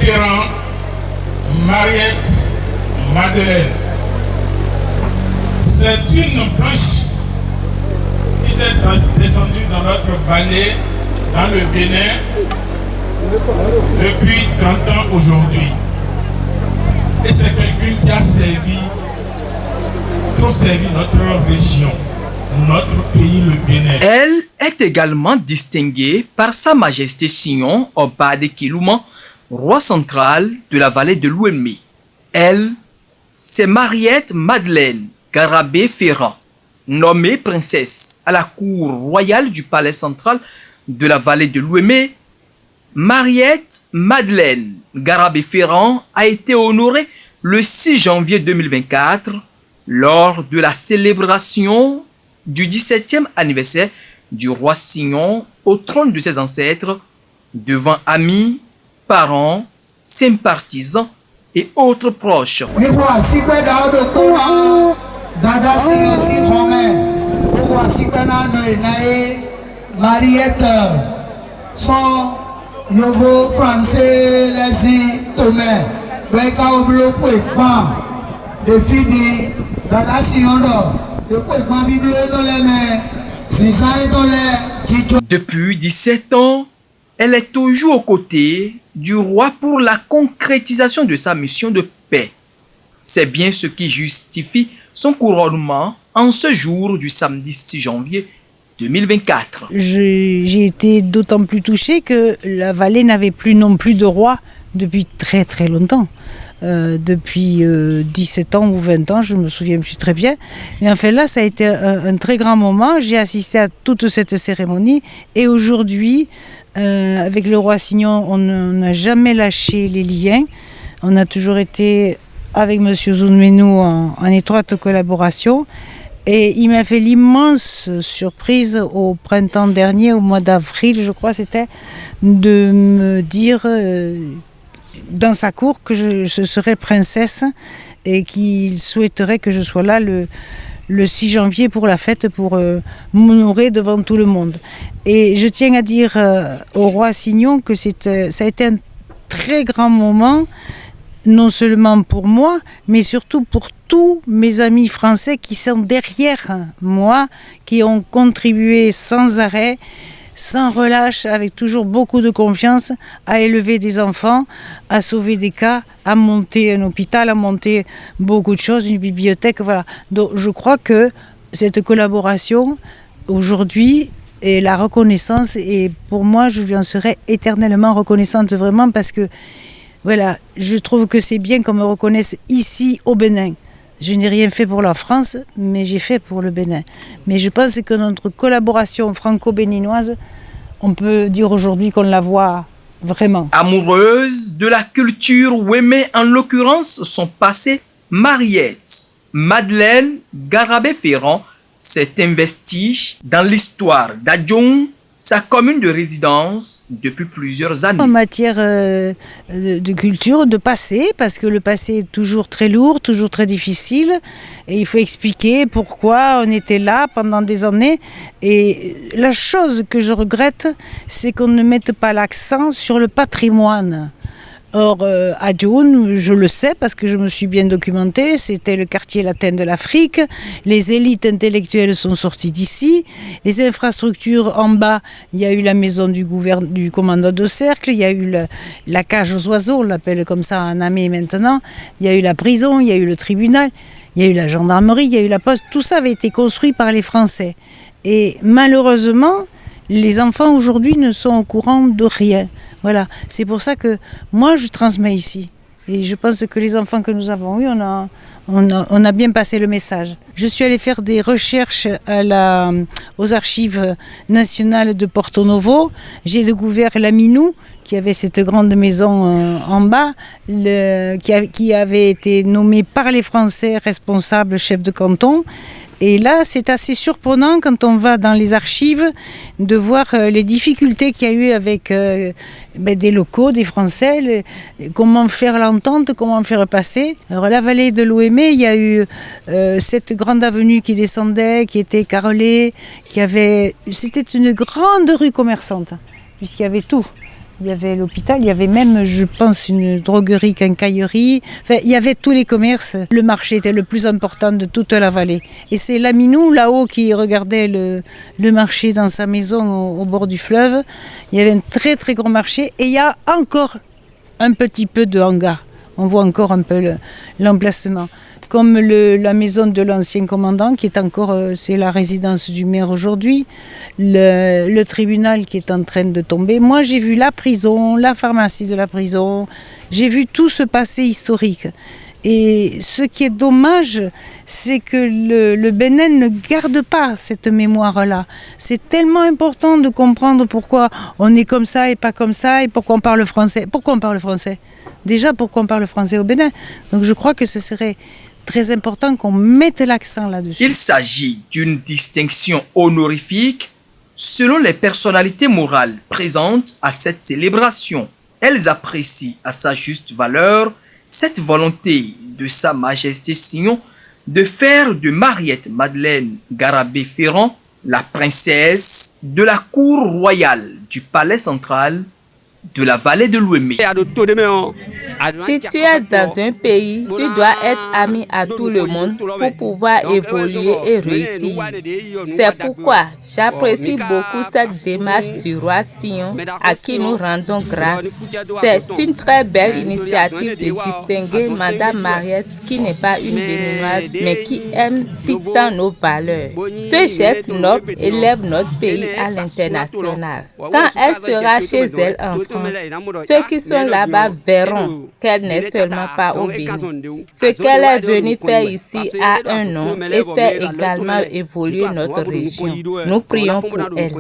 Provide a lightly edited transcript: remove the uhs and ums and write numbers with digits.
Ferrand, Mariette, Madeleine. C'est une blanche qui s'est descendue dans notre vallée, dans le Bénin, depuis 30 ans aujourd'hui. Et c'est quelqu'un qui a trop servi notre région, notre pays, le Bénin. Elle est également distinguée par Sa Majesté Sion Oba de Kilouman, roi central de la vallée de l'Ouémé. Elle, c'est Mariette Madeleine Garabé Ferrand, nommée princesse à la cour royale du palais central de la vallée de l'Ouémé. Mariette Madeleine Garabé Ferrand a été honorée le 6 janvier 2024 lors de la célébration du 17e anniversaire du roi Sion au trône de ses ancêtres devant amis, parents, sympathisants et autres proches. Mariette, son yovo français, les Tomé, Beka Oblo Kwekman, de Fidi, Dada Siondo, de Kwekman Biblio dans les mains, Sisa et dans les Chicho. Depuis 17 ans, elle est toujours aux côtés du roi pour la concrétisation de sa mission de paix. C'est bien ce qui justifie son couronnement en ce jour du samedi 6 janvier 2024. J'ai été d'autant plus touchée que la vallée n'avait plus non plus de roi depuis très très longtemps. Depuis 17 ans ou 20 ans, je me souviens plus très bien. Mais en fait là, ça a été un très grand moment. J'ai assisté à toute cette cérémonie et aujourd'hui, avec le roi Sion, on n'a jamais lâché les liens. On a toujours été avec M. Zounmenou en étroite collaboration. Et il m'a fait l'immense surprise au printemps dernier, au mois d'avril, je crois c'était, de me dire dans sa cour que je serais princesse et qu'il souhaiterait que je sois là le 6 janvier pour la fête, pour m'honorer devant tout le monde. Et je tiens à dire au roi Sion que ça a été un très grand moment, non seulement pour moi, mais surtout pour tous mes amis français qui sont derrière moi, qui ont contribué sans arrêt, sans relâche, avec toujours beaucoup de confiance, à élever des enfants, à sauver des cas, à monter un hôpital, à monter beaucoup de choses, une bibliothèque, voilà. Donc je crois que cette collaboration, aujourd'hui, est la reconnaissance, et pour moi, je lui en serai éternellement reconnaissante, vraiment, parce que voilà, je trouve que c'est bien qu'on me reconnaisse ici au Bénin. Je n'ai rien fait pour la France, mais j'ai fait pour le Bénin. Mais je pense que notre collaboration franco-béninoise, on peut dire aujourd'hui qu'on la voit vraiment. Amoureuse de la culture ouémé, en l'occurrence son passé, Mariette Madeleine Garabé Ferrand s'est investie dans l'histoire d'Adjoum, sa commune de résidence, depuis plusieurs années. En matière de culture, de passé, parce que le passé est toujours très lourd, toujours très difficile, et il faut expliquer pourquoi on était là pendant des années. Et la chose que je regrette, c'est qu'on ne mette pas l'accent sur le patrimoine. Or, Adjoun, je le sais parce que je me suis bien documentée, c'était le quartier latin de l'Afrique, les élites intellectuelles sont sorties d'ici, les infrastructures en bas, il y a eu la maison du commandant de cercle, il y a eu la cage aux oiseaux, on l'appelle comme ça en Amé maintenant, il y a eu la prison, il y a eu le tribunal, il y a eu la gendarmerie, il y a eu la poste, tout ça avait été construit par les Français. Et malheureusement, les enfants aujourd'hui ne sont au courant de rien. Voilà, c'est pour ça que moi je transmets ici. Et je pense que les enfants que nous avons eus, on a bien passé le message. Je suis allée faire des recherches aux archives nationales de Porto Novo. J'ai découvert la Minou, qui avait cette grande maison en bas, qui avait été nommée par les Français responsable chef de canton. Et là, c'est assez surprenant quand on va dans les archives de voir les difficultés qu'il y a eu avec des locaux, des Français, comment faire l'entente, comment faire passer. Alors la vallée de l'Ouémé, il y a eu cette grande avenue qui descendait, qui était carrelée, c'était une grande rue commerçante, puisqu'il y avait tout. il y avait l'hôpital, il y avait même, je pense, une droguerie, quincaillerie. Enfin, il y avait tous les commerces. Le marché était le plus important de toute la vallée. Et c'est Laminou, là-haut, qui regardait le marché dans sa maison au bord du fleuve. Il y avait un très très gros marché. Et il y a encore un petit peu de hangar. On voit encore un peu l'emplacement. Comme la maison de l'ancien commandant, qui est encore, c'est la résidence du maire aujourd'hui, le tribunal qui est en train de tomber. Moi, j'ai vu la prison, la pharmacie de la prison, j'ai vu tout ce passé historique. Et ce qui est dommage, c'est que le Bénin ne garde pas cette mémoire-là. C'est tellement important de comprendre pourquoi on est comme ça et pas comme ça, et pourquoi on parle français. Pourquoi on parle français ? Déjà, pourquoi on parle français au Bénin ? Donc je crois que ce serait très important qu'on mette l'accent là-dessus. Il s'agit d'une distinction honorifique selon les personnalités morales présentes à cette célébration. Elles apprécient à sa juste valeur cette volonté de Sa Majesté Signon de faire de Mariette Madeleine Garabé-Ferrand la princesse de la cour royale du palais central de la vallée de l'Ouémé. Si tu es dans un pays, tu dois être ami à tout le monde pour pouvoir évoluer et réussir. C'est pourquoi j'apprécie beaucoup cette démarche du roi Signon à qui nous rendons grâce. C'est une très belle initiative de distinguer Madame Mariette, qui n'est pas une béninoise mais qui aime si tant nos valeurs. Ce geste noble élève notre pays à l'international. Quand elle sera chez elle en France, ceux qui sont là-bas verront qu'elle n'est seulement pas au Bénin. Ce qu'elle est venue faire ici a un nom et fait également évoluer notre région. Nous prions pour elle.